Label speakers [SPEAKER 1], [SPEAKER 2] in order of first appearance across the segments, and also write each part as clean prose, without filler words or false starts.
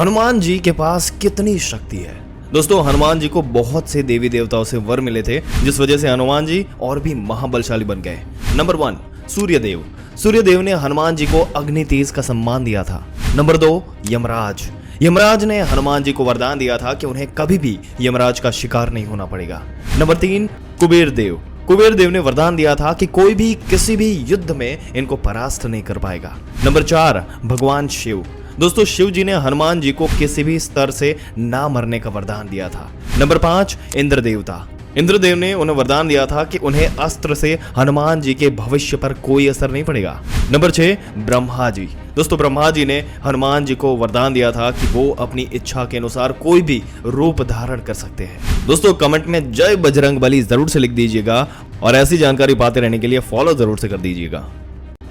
[SPEAKER 1] हनुमान जी के पास कितनी शक्ति है। दोस्तों, हनुमान जी को बहुत से देवी देवताओं से वर मिले थे, जिस वजह से हनुमान जी और भी महाबलशाली बन गए। नंबर 1, सूर्यदेव। सूर्यदेव ने हनुमान जी को अग्नि तेज का सम्मान दिया था। नंबर 2, यमराज। यमराज ने हनुमान जी को वरदान दिया था कि उन्हें कभी भी यमराज का शिकार नहीं होना पड़ेगा। नंबर 3, कुबेर देव। कुबेर देव ने वरदान दिया था कि कोई भी किसी भी युद्ध में इनको परास्त नहीं कर पाएगा। नंबर 4, भगवान शिव। दोस्तों, शिव जी ने हनुमान जी को किसी भी स्तर से ना मरने का वरदान दिया था। नंबर 5, इंद्र देवता। इंद्रदेव ने उन्हें वरदान दिया था कि उन्हें अस्त्र से हनुमान जी के भविष्य पर कोई असर नहीं पड़ेगा। नंबर 6, ब्रह्मा जी। दोस्तों, ब्रह्मा जी ने हनुमान जी को वरदान दिया था कि वो अपनी इच्छा के अनुसार कोई भी रूप धारण कर सकते हैं। दोस्तों, कमेंट में जय बजरंगबली जरूर से लिख दीजिएगा और ऐसी जानकारी पाते रहने के लिए फॉलो जरूर से कर दीजिएगा।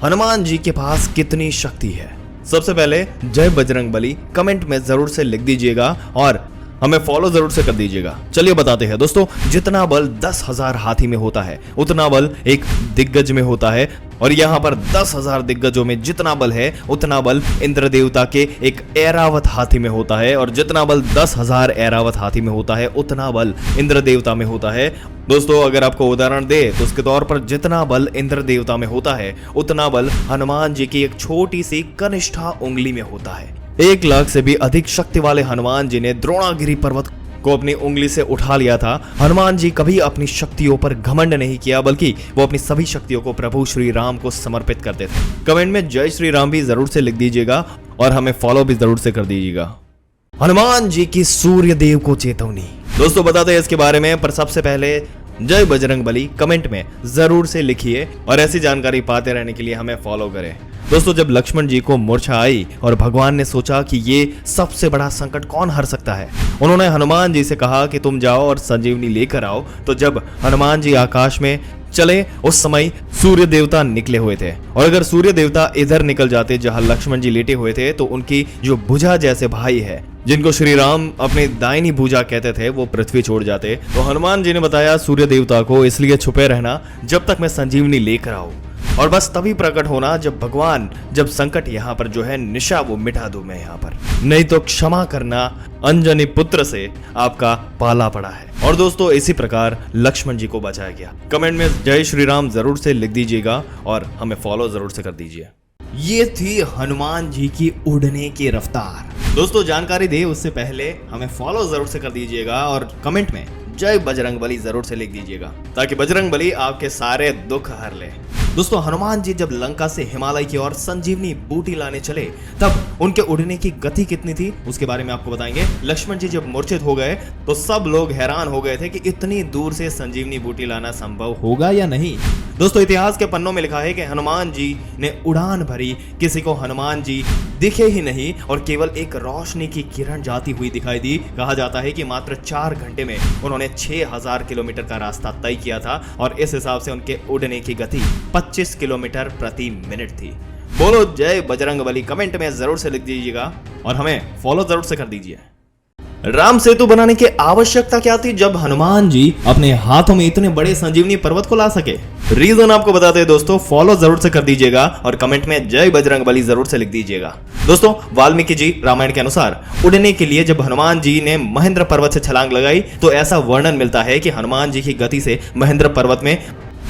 [SPEAKER 1] हनुमान जी के पास कितनी शक्ति है? सबसे पहले जय बजरंगबली कमेंट में जरूर से लिख दीजिएगा और हमें फॉलो जरूर से कर दीजिएगा। चलिए बताते हैं दोस्तों, जितना बल 10,000 हाथी में होता है उतना बल एक दिग्गज में होता है, और यहाँ पर 10,000 दिग्गजों में जितना बल है उतना बल इंद्र देवता के एक ऐरावत हाथी में होता है, और जितना बल 10,000 ऐरावत हाथी में होता है उतना बल इंद्र देवता में होता है। दोस्तों, अगर आपको उदाहरण दे तो उसके तौर पर जितना बल इंद्र देवता में होता है उतना बल हनुमान जी की एक छोटी सी कनिष्ठा उंगली में होता है। 1 लाख से भी अधिक शक्ति वाले हनुमान जी ने द्रोणागिरी पर्वत को अपनी उंगली से उठा लिया था। हनुमान जी कभी अपनी शक्तियों पर घमंड नहीं किया, बल्कि वो अपनी सभी शक्तियों को प्रभु श्री राम को समर्पित करते थे। कमेंट में जय श्री राम भी जरूर से लिख दीजिएगा और हमें फॉलो भी जरूर से कर दीजिएगा। हनुमान जी की सूर्य देव को चेतावनी। दोस्तों, बताते हैं इसके बारे में, पर सबसे पहले जय बजरंगबली कमेंट में जरूर से लिखिए और ऐसी जानकारी पाते रहने के लिए हमें फॉलो करें। दोस्तों, जब लक्ष्मण जी को मूर्छा आई और भगवान ने सोचा कि ये सबसे बड़ा संकट कौन हर सकता है, उन्होंने हनुमान जी से कहा कि तुम जाओ और संजीवनी लेकर आओ। तो जब हनुमान जी आकाश में चले उस समय सूर्य देवता निकले हुए थे, और अगर सूर्य देवता इधर निकल जाते जहां लक्ष्मण जी लेटे हुए थे तो उनकी जो भुजा जैसे भाई है, जिनको श्री राम अपने दाहिनी भुजा कहते थे, वो पृथ्वी छोड़ जाते। तो हनुमान जी ने बताया सूर्य देवता को इसलिए छुपे रहना जब तक मैं संजीवनी लेकर आऊं, और बस तभी प्रकट होना जब भगवान, जब संकट यहाँ पर जो है निशा वो मिटा दूं मैं यहाँ पर, नहीं तो क्षमा करना, अंजनी पुत्र से आपका पाला पड़ा है। और दोस्तों, इसी प्रकार लक्ष्मण जी को बचाया गया। कमेंट में जय श्री राम जरूर से लिख दीजिएगा और हमें फॉलो जरूर से कर दीजिए। ये थी हनुमान जी की उड़ने की रफ्तार। दोस्तों, जानकारी दे उससे पहले हमें फॉलो जरूर से कर दीजिएगा और कमेंट में जय बजरंगबली जरूर से लिख दीजिएगा, ताकि बजरंगबली आपके सारे दुख हर ले। दोस्तों, हनुमान जी जब लंका से हिमालय की ओर संजीवनी बूटी लाने चले तब उनके उड़ने की गति कितनी थी उसके बारे में आपको बताएंगे। लक्ष्मण जी जब मूर्छित हो गए तो सब लोग हैरान हो गए थे कि इतनी दूर से संजीवनी बूटी लाना संभव होगा या नहीं। दोस्तों, इतिहास के पन्नों में लिखा है कि हनुमान जी ने उड़ान भरी, किसी को हनुमान जी दिखे ही नहीं और केवल एक रोशनी की किरण जाती हुई दिखाई दी। कहा जाता है कि मात्र 4 घंटे में उन्होंने 6000 किलोमीटर का रास्ता तय किया था, और इस हिसाब से उनके उड़ने की गति 25 किलोमीटर प्रति मिनट थी। बोलो जय बजरंगबली कमेंट में जरूर से लिख दीजिएगा और हमें फॉलो जरूर से कर दीजिए। राम सेतु बनाने की आवश्यकता क्या थी जब हनुमान जी अपने हाथों में इतने बड़े संजीवनी पर्वत को ला सके? रीजन आपको बताते हैं दोस्तों, फॉलो जरूर से कर दीजिएगा और कमेंट में जय बजरंगबली जरूर से लिख दीजिएगा। दोस्तों, वाल्मीकि जी रामायण के अनुसार उड़ने के लिए जब हनुमान जी ने महेंद्र पर्वत से छलांग लगाई तो ऐसा वर्णन मिलता है कि हनुमान जी की गति से महेंद्र पर्वत में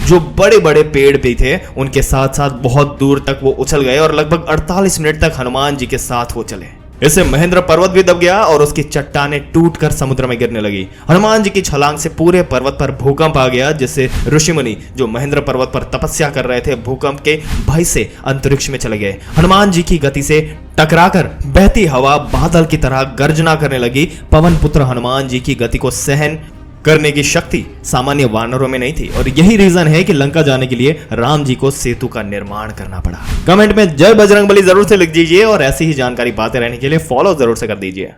[SPEAKER 1] जो बड़े बड़े पेड़ भी थे उनके साथ साथ बहुत दूर तक वो उछल गए और लगभग 48 मिनट तक हनुमान जी के साथ वो चले। इससे महेंद्र पर्वत भी दब गया और उसकी चट्टानें टूटकर समुद्र में गिरने लगी। हनुमान जी की छलांग से पूरे पर्वत पर भूकंप आ गया, जिससे ऋषि मुनि जो महेंद्र पर्वत पर तपस्या कर रहे थे भूकंप के भय से अंतरिक्ष में चले गए। हनुमान जी की गति से टकराकर बहती हवा बादल की तरह गर्जना करने लगी। पवन पुत्र हनुमान जी की गति को सहन करने की शक्ति सामान्य वानरों में नहीं थी, और यही रीजन है कि लंका जाने के लिए राम जी को सेतु का निर्माण करना पड़ा। कमेंट में जय बजरंगबली जरूर से लिख दीजिए और ऐसी ही जानकारी पाते रहने के लिए फॉलो जरूर से कर दीजिए।